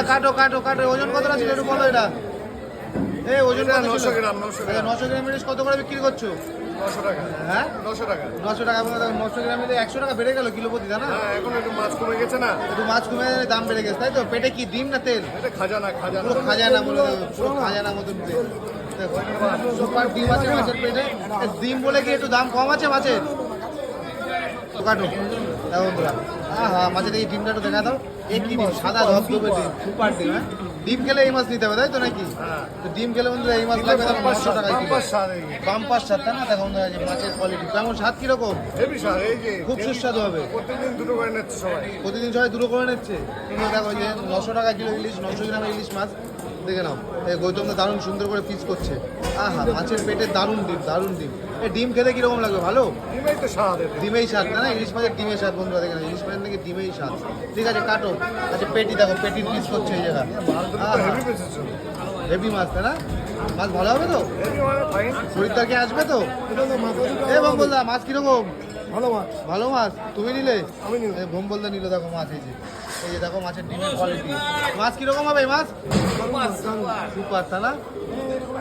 কাটো কাটো কাটো, ওজন কতটা ছিল একটু বলো এটা। এই ওজন 900 গ্রাম। 900 গ্রাম ইলিশ কত করে বিক্রি করছো? 900 টাকা। হ্যাঁ 900 টাকা। 900 টাকা। 900 গ্রামে 100 টাকা বেড়ে গেল কিলো প্রতি, না? হ্যাঁ, এখন একটু মাছ কমে গেছে না। একটু মাছ কমে দাম বেড়ে গেছে, তাই তো? পেটে কি ডিম না তেল? এটা খাজানা খাজানা। পুরো খাজানা বলে দেবো, পুরো খাজানা মতন তেল। দেখো, সুপার ডিম আছে মাছের পেটে। ডিম বলে কি একটু দাম কম আছে মাছের? কাটো দেখো বন্ধুরা, হ্যাঁ মাছের এই ডিমটা একটু দেখা দাও। এই কি ডিম? সাদা ধবধবে ডিম, সুপার ডিম। হ্যাঁ, ডিম খেলে এই মাছ নিতে হবে, তাই তো নাকি? তো ডিম খেলে বন্ধুরা এই মাছ লাগবে 500 টাকা কিলো। বাম্পার স্বাদ, তাই না? দেখো বন্ধুরা, যে মাছের কোয়ালিটি কেমন, স্বাদ কিরকম? হেভি স্যার, এই যে খুব সুস্বাদু হবে। প্রত্যেকদিন দুটো করে নিচ্ছে সবাই। প্রতিদিন সবাই দুটো করে নিচ্ছে। তোমরা দেখো যে 900 টাকা কিলো ইলিশ, 900 গ্রামের ইলিশ মাছ দেখে নাও। এই গৌতম দা দারুণ সুন্দর করে পিস করছে। আহা, মাছের পেটে দারুণ ডিম, দারুণ ডিম। এই ডিম খেতে কিরকম লাগবে? ভালো? ডিমেই তো স্বাদ এতে। ডিমেই স্বাদ, না? ইলিশ মাছের ডিমের স্বাদ বন্ধুরা, দেখে নাও। ইলিশ মাছের থেকে ডিমেই স্বাদ। ঠিক আছে, কাটো। আচ্ছা, পেটি দেখো, পেটির পিস করছে এই জায়গা। মাছগুলো তো হেভি বেঁচেছে। হেভি মাছ, তাই না? মাছ ভালো হবে তো? হেভি মানে ফাইন। খরিদ্দার কি আসবে তো? এ বম্বলদা, মাছ কিরকম? ভালো মাছ। ভালো মাছ তুমি নিলে? আমি নিব। ভোম্বলদা নিল, দেখো মাছ। এই যে দেখো মাছের ডিমের কোয়ালিটি। মাছ কিরকম হবে এই মাছ? সুপার, তাই না?